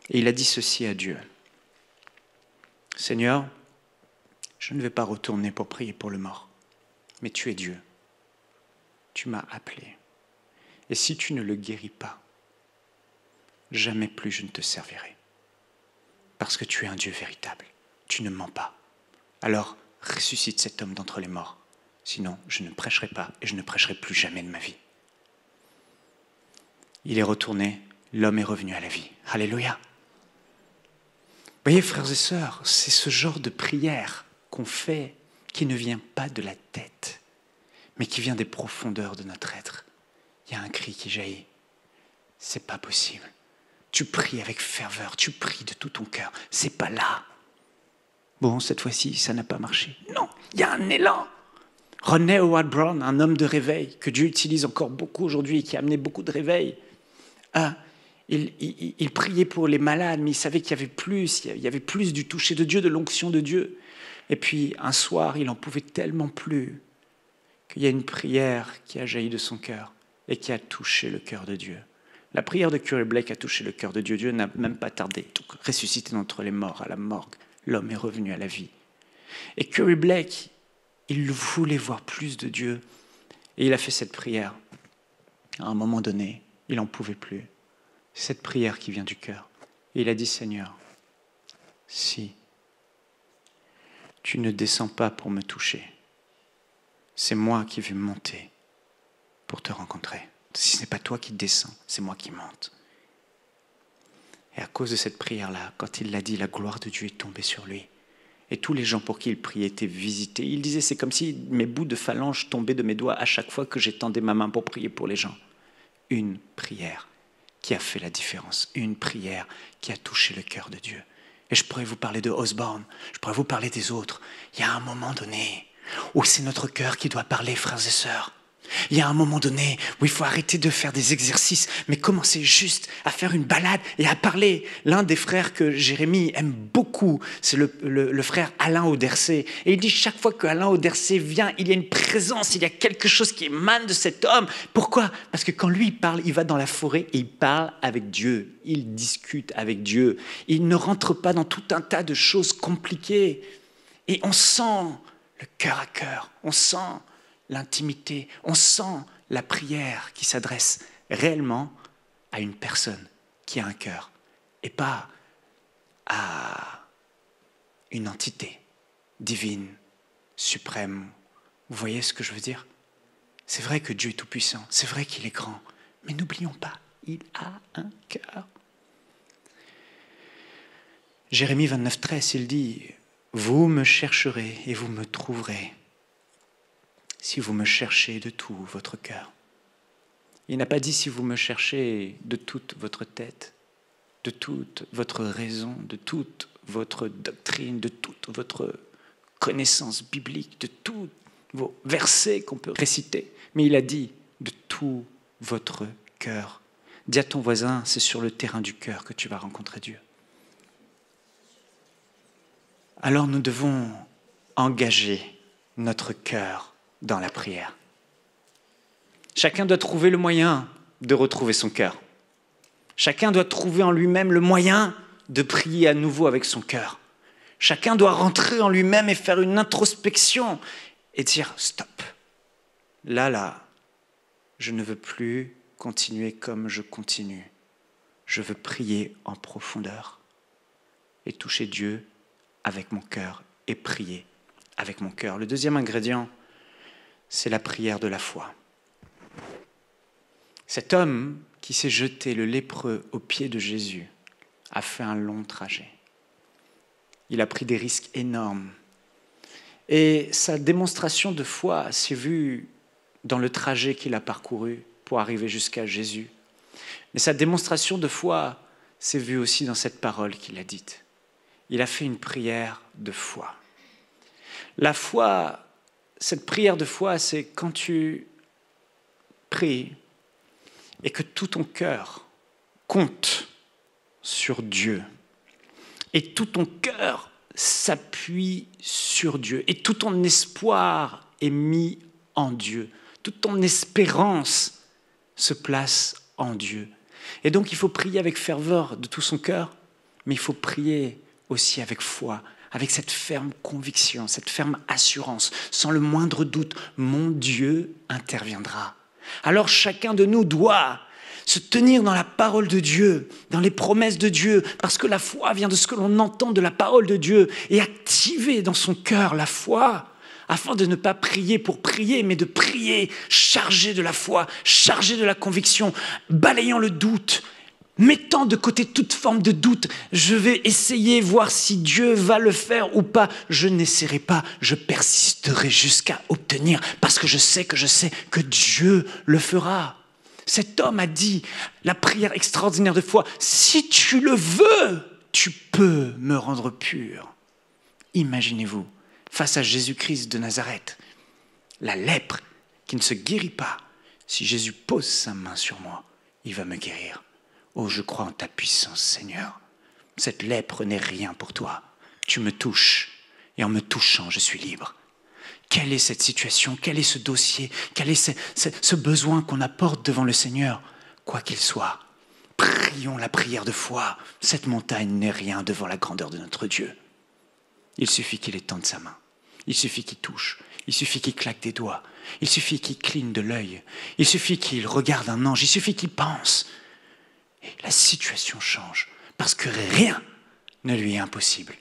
et il a dit ceci à Dieu. « Seigneur, je ne vais pas retourner pour prier pour le mort, mais tu es Dieu. Tu m'as appelé. Et si tu ne le guéris pas, jamais plus je ne te servirai. Parce que tu es un Dieu véritable. Tu ne mens pas. Alors ressuscite cet homme d'entre les morts. Sinon, je ne prêcherai pas et je ne prêcherai plus jamais de ma vie. » Il est retourné, l'homme est revenu à la vie. Alléluia. Vous voyez, frères et sœurs, c'est ce genre de prière qu'on fait qui ne vient pas de la tête, mais qui vient des profondeurs de notre être. Il y a un cri qui jaillit. C'est pas possible. Tu pries avec ferveur, tu pries de tout ton cœur. C'est pas là. Bon, cette fois-ci, ça n'a pas marché. Non, il y a un élan. René Howard Brown, un homme de réveil que Dieu utilise encore beaucoup aujourd'hui et qui a amené beaucoup de réveil. Il priait pour les malades, mais il savait qu'il y avait plus du toucher de Dieu, de l'onction de Dieu. Et puis, un soir, il n'en pouvait tellement plus qu'il y a une prière qui a jailli de son cœur et qui a touché le cœur de Dieu. La prière de Curry Blake a touché le cœur de Dieu. Dieu n'a même pas tardé. Donc, ressuscité d'entre les morts à la morgue, l'homme est revenu à la vie. Et Curry Blake, il voulait voir plus de Dieu. Et il a fait cette prière. À un moment donné, il n'en pouvait plus. Cette prière qui vient du cœur. Et il a dit, Seigneur, si tu ne descends pas pour me toucher, c'est moi qui vais monter pour te rencontrer. Si ce n'est pas toi qui descends, c'est moi qui monte. Et à cause de cette prière-là, quand il l'a dit, la gloire de Dieu est tombée sur lui. Et tous les gens pour qui il priait étaient visités. Il disait, c'est comme si mes bouts de phalange tombaient de mes doigts à chaque fois que j'étendais ma main pour prier pour les gens. Une prière qui a fait la différence, une prière qui a touché le cœur de Dieu. Et je pourrais vous parler de Osborne, je pourrais vous parler des autres. Il y a un moment donné où c'est notre cœur qui doit parler, frères et sœurs. Il y a un moment donné où il faut arrêter de faire des exercices, mais commencer juste à faire une balade et à parler. L'un des frères que Jérémie aime beaucoup, c'est le frère Alain Audercé. Et il dit chaque fois que Alain Audercé vient, il y a une présence, il y a quelque chose qui émane de cet homme. Pourquoi? Parce que quand lui il parle, il va dans la forêt et il parle avec Dieu. Il discute avec Dieu. Il ne rentre pas dans tout un tas de choses compliquées. Et on sent le cœur à cœur, on sent l'intimité, on sent la prière qui s'adresse réellement à une personne qui a un cœur et pas à une entité divine, suprême. Vous voyez ce que je veux dire? C'est vrai que Dieu est tout-puissant, c'est vrai qu'il est grand, mais n'oublions pas, il a un cœur. Jérémie 29, 13, il dit « Vous me chercherez et vous me trouverez. » Si vous me cherchez de tout votre cœur. Il n'a pas dit si vous me cherchez de toute votre tête, de toute votre raison, de toute votre doctrine, de toute votre connaissance biblique, de tous vos versets qu'on peut réciter. Mais il a dit de tout votre cœur. Dis à ton voisin, c'est sur le terrain du cœur que tu vas rencontrer Dieu. Alors nous devons engager notre cœur dans la prière. Chacun doit trouver le moyen de retrouver son cœur. Chacun doit trouver en lui-même le moyen de prier à nouveau avec son cœur. Chacun doit rentrer en lui-même et faire une introspection et dire stop. Là, je ne veux plus continuer comme je continue. Je veux prier en profondeur et toucher Dieu avec mon cœur et prier avec mon cœur. Le deuxième ingrédient, c'est la prière de la foi. Cet homme qui s'est jeté, le lépreux, aux pieds de Jésus, a fait un long trajet. Il a pris des risques énormes. Et sa démonstration de foi s'est vue dans le trajet qu'il a parcouru pour arriver jusqu'à Jésus. Mais sa démonstration de foi s'est vue aussi dans cette parole qu'il a dite. Il a fait une prière de foi. La foi, cette prière de foi, c'est quand tu pries et que tout ton cœur compte sur Dieu. Et tout ton cœur s'appuie sur Dieu. Et tout ton espoir est mis en Dieu. Toute ton espérance se place en Dieu. Et donc il faut prier avec ferveur de tout son cœur, mais il faut prier aussi avec foi, avec cette ferme conviction, cette ferme assurance, sans le moindre doute, mon Dieu interviendra. Alors chacun de nous doit se tenir dans la parole de Dieu, dans les promesses de Dieu, parce que la foi vient de ce que l'on entend de la parole de Dieu, et activer dans son cœur la foi, afin de ne pas prier pour prier, mais de prier chargé de la foi, chargé de la conviction, balayant le doute, mettant de côté toute forme de doute. Je vais essayer, voir si Dieu va le faire ou pas. Je n'essaierai pas, je persisterai jusqu'à obtenir, parce que je sais que Dieu le fera. Cet homme a dit la prière extraordinaire de foi, si tu le veux, tu peux me rendre pur. Imaginez-vous, face à Jésus-Christ de Nazareth, la lèpre qui ne se guérit pas. Si Jésus pose sa main sur moi, il va me guérir. Oh, je crois en ta puissance, Seigneur. Cette lèpre n'est rien pour toi. Tu me touches, et en me touchant, je suis libre. Quelle est cette situation? Quel est ce dossier? Quel est ce besoin qu'on apporte devant le Seigneur? Quoi qu'il soit, prions la prière de foi. Cette montagne n'est rien devant la grandeur de notre Dieu. Il suffit qu'il étende sa main. Il suffit qu'il touche. Il suffit qu'il claque des doigts. Il suffit qu'il cligne de l'œil. Il suffit qu'il regarde un ange. Il suffit qu'il pense. Et la situation change. Parce que rien ne lui est impossible.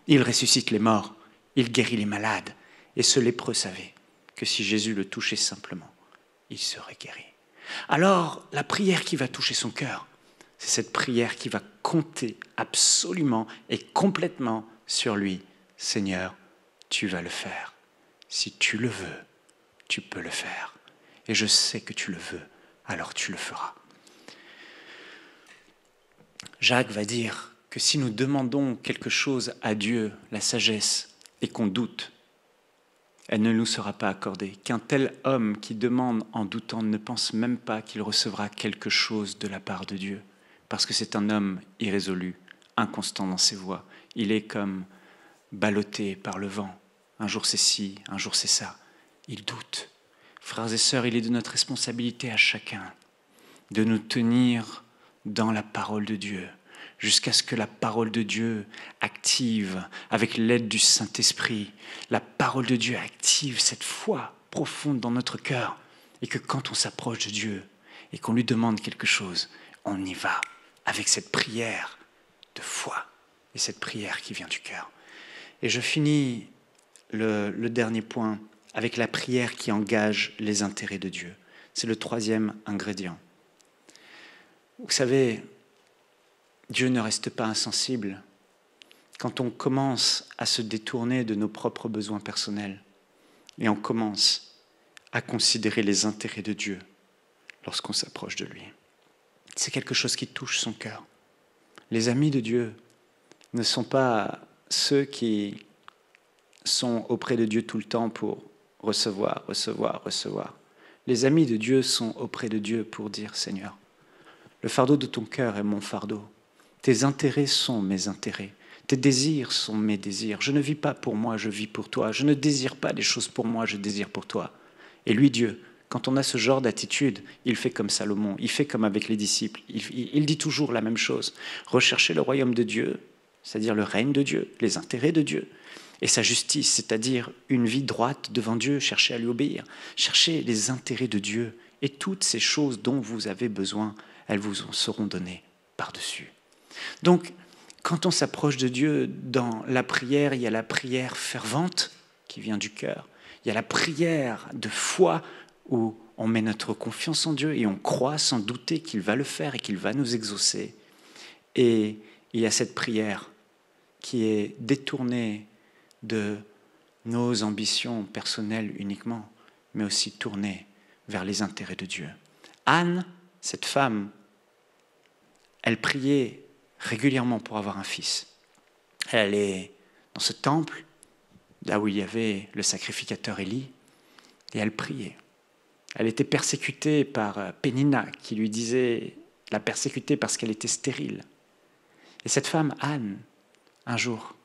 Il ressuscite les morts. Il guérit les malades. Et ce lépreux savait que si Jésus le touchait simplement, il serait guéri. Alors, la prière qui va toucher son cœur, c'est cette prière qui va compter absolument et complètement sur lui. Seigneur, tu vas le faire. Si tu le veux, tu peux le faire. Et je sais que tu le veux, alors tu le feras. Jacques va dire que si nous demandons quelque chose à Dieu, la sagesse, et qu'on doute, elle ne nous sera pas accordée. Qu'un tel homme qui demande en doutant ne pense même pas qu'il recevra quelque chose de la part de Dieu, parce que c'est un homme irrésolu, inconstant dans ses voies. Il est comme ballotté par le vent. Un jour c'est ci, un jour c'est ça. Il doute. Frères et sœurs, il est de notre responsabilité à chacun de nous tenir dans la parole de Dieu, jusqu'à ce que la parole de Dieu active, avec l'aide du Saint-Esprit, la parole de Dieu active cette foi profonde dans notre cœur, et que quand on s'approche de Dieu et qu'on lui demande quelque chose, on y va avec cette prière de foi, et cette prière qui vient du cœur. Et je finis le dernier point avec la prière qui engage les intérêts de Dieu. C'est le troisième ingrédient. Vous savez, Dieu ne reste pas insensible quand on commence à se détourner de nos propres besoins personnels et on commence à considérer les intérêts de Dieu lorsqu'on s'approche de lui. C'est quelque chose qui touche son cœur. Les amis de Dieu ne sont pas ceux qui sont auprès de Dieu tout le temps pour recevoir. Les amis de Dieu sont auprès de Dieu pour dire « Seigneur, le fardeau de ton cœur est mon fardeau. Tes intérêts sont mes intérêts. Tes désirs sont mes désirs. Je ne vis pas pour moi, je vis pour toi. Je ne désire pas des choses pour moi, je désire pour toi. » Et lui, Dieu, quand on a ce genre d'attitude, il fait comme Salomon, il fait comme avec les disciples. Il dit toujours la même chose. Recherchez le royaume de Dieu, c'est-à-dire le règne de Dieu, les intérêts de Dieu, et sa justice, c'est-à-dire une vie droite devant Dieu, cherchez à lui obéir. Cherchez les intérêts de Dieu, et toutes ces choses dont vous avez besoin, elles vous en seront données par-dessus. Donc, Quand on s'approche de Dieu dans la prière, il y a la prière fervente qui vient du cœur. Il y a la prière de foi où on met notre confiance en Dieu et on croit sans douter qu'il va le faire et qu'il va nous exaucer. Et il y a cette prière qui est détournée de nos ambitions personnelles uniquement, mais aussi tournée vers les intérêts de Dieu. Anne, cette femme, elle priait régulièrement pour avoir un fils. Elle allait dans ce temple, là où il y avait le sacrificateur Élie, et elle priait. Elle était persécutée par Pénina, qui lui disait la persécuter parce qu'elle était stérile. Et cette femme, Anne, un jour,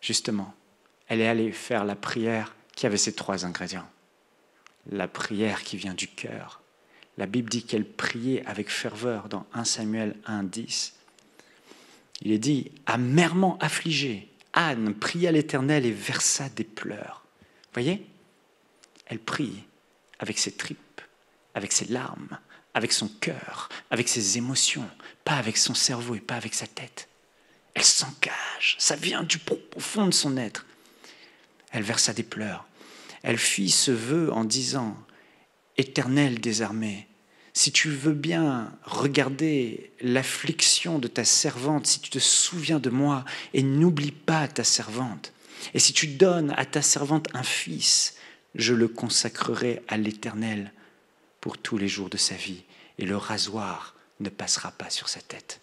justement, elle est allée faire la prière qui avait ces 3 ingrédients. La prière qui vient du cœur. La Bible dit qu'elle priait avec ferveur dans 1 Samuel 1,10. Il est dit, amèrement affligée, Anne pria l'Éternel et versa des pleurs. Vous voyez? Elle prie avec ses tripes, avec ses larmes, avec son cœur, avec ses émotions, pas avec son cerveau et pas avec sa tête. Elle s'engage, ça vient du profond de son être. Elle versa des pleurs. Elle fit ce vœu en disant, Éternel des armées, si tu veux bien regarder l'affliction de ta servante, si tu te souviens de moi et n'oublie pas ta servante, et si tu donnes à ta servante un fils, je le consacrerai à l'Éternel pour tous les jours de sa vie, et le rasoir ne passera pas sur sa tête.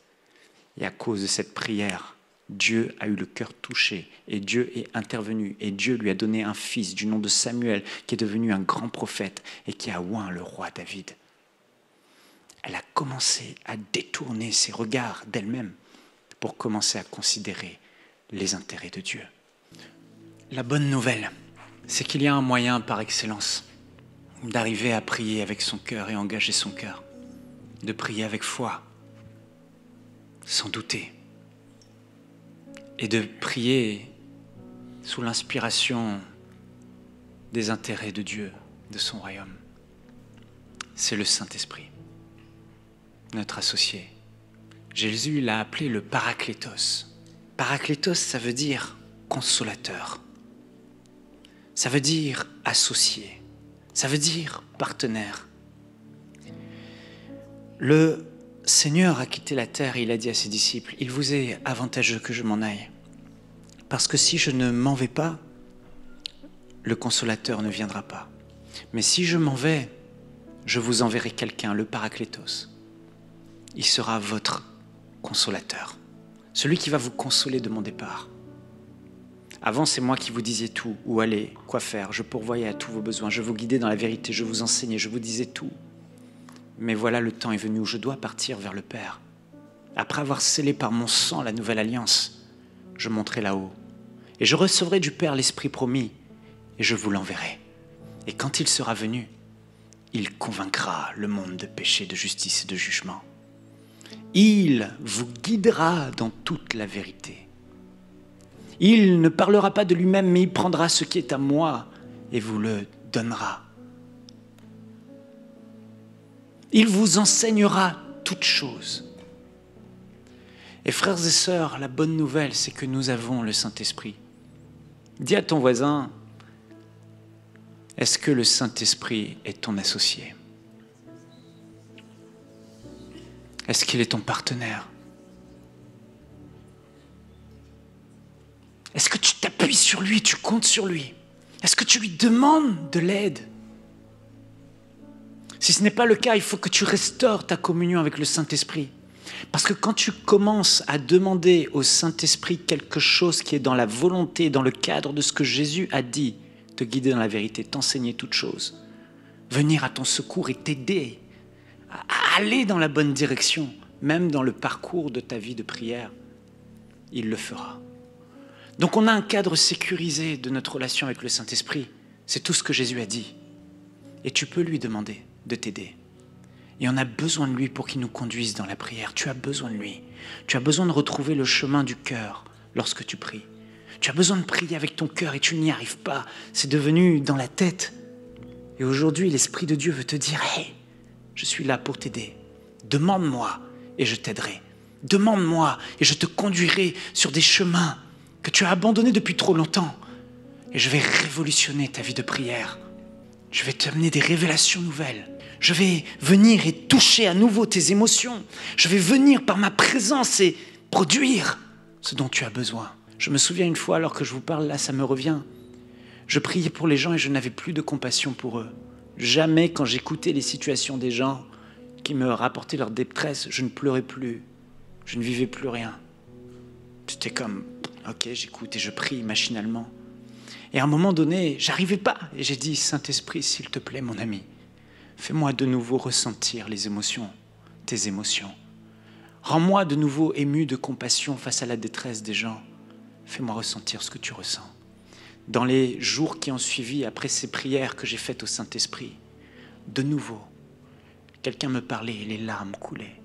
Et à cause de cette prière, Dieu a eu le cœur touché et Dieu est intervenu et Dieu lui a donné un fils du nom de Samuel qui est devenu un grand prophète et qui a oint le roi David. Elle a commencé à détourner ses regards d'elle-même pour commencer à considérer les intérêts de Dieu. La bonne nouvelle, c'est qu'il y a un moyen par excellence d'arriver à prier avec son cœur et engager son cœur, de prier avec foi, sans douter, et de prier sous l'inspiration des intérêts de Dieu, de son royaume. C'est le Saint-Esprit, notre associé. Jésus l'a appelé le Paraklétos. Paraklétos, ça veut dire consolateur. Ça veut dire associé. Ça veut dire partenaire. Le Seigneur a quitté la terre et il a dit à ses disciples, « Il vous est avantageux que je m'en aille, parce que si je ne m'en vais pas, le consolateur ne viendra pas. Mais si je m'en vais, je vous enverrai quelqu'un, le Paraklétos. Il sera votre consolateur, celui qui va vous consoler de mon départ. Avant, c'est moi qui vous disais tout, où aller, quoi faire, je pourvoyais à tous vos besoins, je vous guidais dans la vérité, je vous enseignais, je vous disais tout. Mais voilà, le temps est venu où je dois partir vers le Père. Après avoir scellé par mon sang la nouvelle alliance, je monterai là-haut. Et je recevrai du Père l'Esprit promis, et je vous l'enverrai. Et quand il sera venu, il convaincra le monde de péché, de justice et de jugement. Il vous guidera dans toute la vérité. Il ne parlera pas de lui-même, mais il prendra ce qui est à moi et vous le donnera. Il vous enseignera toutes choses. Et frères et sœurs, la bonne nouvelle, c'est que nous avons le Saint-Esprit. Dis à ton voisin, est-ce que le Saint-Esprit est ton associé? Est-ce qu'il est ton partenaire? Est-ce que tu t'appuies sur lui, tu comptes sur lui? Est-ce que tu lui demandes de l'aide? Si ce n'est pas le cas, il faut que tu restaures ta communion avec le Saint-Esprit. Parce que quand tu commences à demander au Saint-Esprit quelque chose qui est dans la volonté, dans le cadre de ce que Jésus a dit, te guider dans la vérité, t'enseigner toutes choses, venir à ton secours et t'aider à aller dans la bonne direction, même dans le parcours de ta vie de prière, il le fera. Donc on a un cadre sécurisé de notre relation avec le Saint-Esprit. C'est tout ce que Jésus a dit. Et tu peux lui demander de t'aider. Et on a besoin de lui pour qu'il nous conduise dans la prière. Tu as besoin de lui. Tu as besoin de retrouver le chemin du cœur lorsque tu pries. Tu as besoin de prier avec ton cœur et tu n'y arrives pas. C'est devenu dans la tête. Et aujourd'hui, l'Esprit de Dieu veut te dire « Hey, je suis là pour t'aider. Demande-moi et je t'aiderai. Demande-moi et je te conduirai sur des chemins que tu as abandonnés depuis trop longtemps. Et je vais révolutionner ta vie de prière. Je vais t'amener des révélations nouvelles. Je vais venir et toucher à nouveau tes émotions. Je vais venir par ma présence et produire ce dont tu as besoin. Je me souviens une fois, alors que je vous parle là, ça me revient. Je priais pour les gens et je n'avais plus de compassion pour eux. Jamais quand j'écoutais les situations des gens qui me rapportaient leur détresse, je ne pleurais plus. Je ne vivais plus rien. C'était comme, ok, j'écoute et je prie machinalement. Et à un moment donné, j'arrivais pas. Et j'ai dit, Saint-Esprit, s'il te plaît, mon ami, fais-moi de nouveau ressentir les émotions, tes émotions. Rends-moi de nouveau ému de compassion face à la détresse des gens. Fais-moi ressentir ce que tu ressens. Dans les jours qui ont suivi, après ces prières que j'ai faites au Saint-Esprit, de nouveau, quelqu'un me parlait et les larmes coulaient.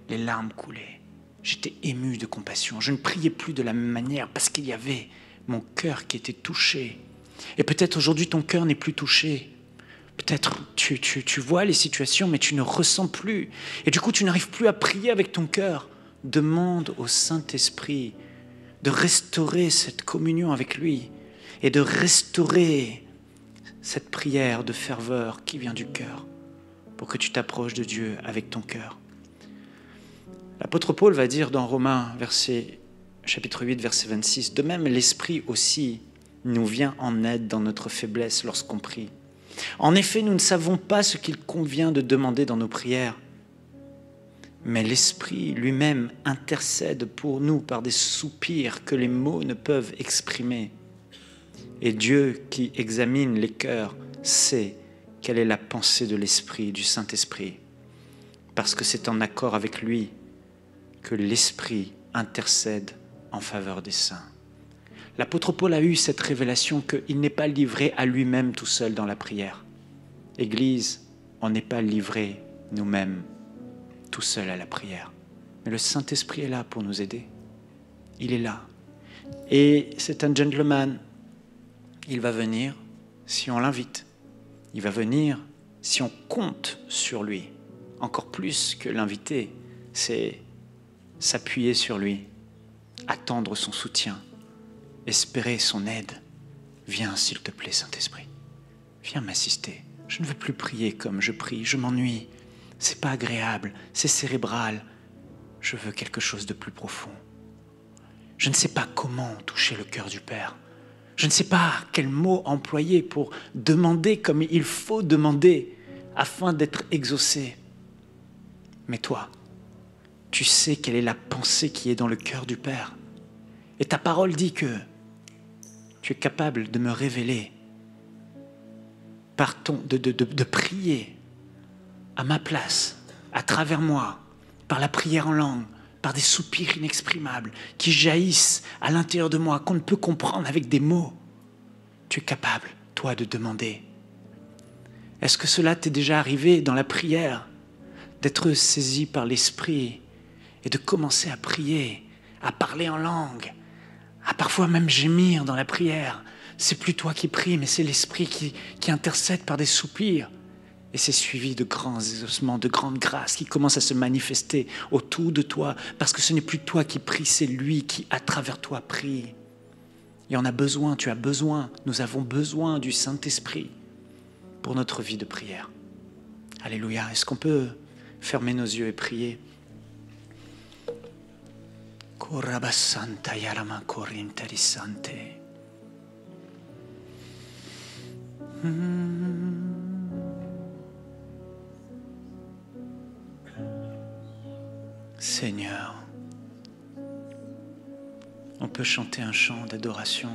Les larmes coulaient. J'étais ému de compassion. Je ne priais plus de la même manière parce qu'il y avait mon cœur qui était touché. Et peut-être aujourd'hui, ton cœur n'est plus touché. Peut-être tu vois les situations, mais tu ne ressens plus. Et du coup, tu n'arrives plus à prier avec ton cœur. Demande au Saint-Esprit de restaurer cette communion avec lui et de restaurer cette prière de ferveur qui vient du cœur pour que tu t'approches de Dieu avec ton cœur. L'apôtre Paul va dire dans Romains, chapitre 8, verset 26, « De même, l'Esprit aussi nous vient en aide dans notre faiblesse lorsqu'on prie. En effet, nous ne savons pas ce qu'il convient de demander dans nos prières, mais l'Esprit lui-même intercède pour nous par des soupirs que les mots ne peuvent exprimer. Et Dieu qui examine les cœurs sait quelle est la pensée de l'Esprit, du Saint-Esprit, parce que c'est en accord avec lui que l'Esprit intercède en faveur des saints. » L'apôtre Paul a eu cette révélation qu'il n'est pas livré à lui-même tout seul dans la prière. Église, on n'est pas livré nous-mêmes tout seul à la prière. Mais le Saint-Esprit est là pour nous aider. Il est là. Et c'est un gentleman. Il va venir si on l'invite. Il va venir si on compte sur lui. Encore plus que l'inviter, c'est s'appuyer sur lui, attendre son soutien, espérer son aide. Viens, s'il te plaît, Saint-Esprit. Viens m'assister. Je ne veux plus prier comme je prie. Je m'ennuie. C'est pas agréable. C'est cérébral. Je veux quelque chose de plus profond. Je ne sais pas comment toucher le cœur du Père. Je ne sais pas quel mot employer pour demander comme il faut demander afin d'être exaucé. Mais toi, tu sais quelle est la pensée qui est dans le cœur du Père. Et ta parole dit que tu es capable de me révéler de prier à ma place, à travers moi, par la prière en langue, par des soupirs inexprimables qui jaillissent à l'intérieur de moi, qu'on ne peut comprendre avec des mots. Tu es capable, toi, de demander. Est-ce que cela t'est déjà arrivé dans la prière, d'être saisi par l'Esprit et de commencer à prier, à parler en langue, à parfois même gémir dans la prière? C'est plus toi qui prie, mais c'est l'Esprit qui intercède par des soupirs. Et c'est suivi de grands exaucements, de grandes grâces qui commencent à se manifester autour de toi, parce que ce n'est plus toi qui prie, c'est lui qui, à travers toi, prie. Et on a besoin, tu as besoin, nous avons besoin du Saint-Esprit pour notre vie de prière. Alléluia. Est-ce qu'on peut fermer nos yeux et prier? Korabasanta yarama korintarisante. Seigneur, on peut chanter un chant d'adoration.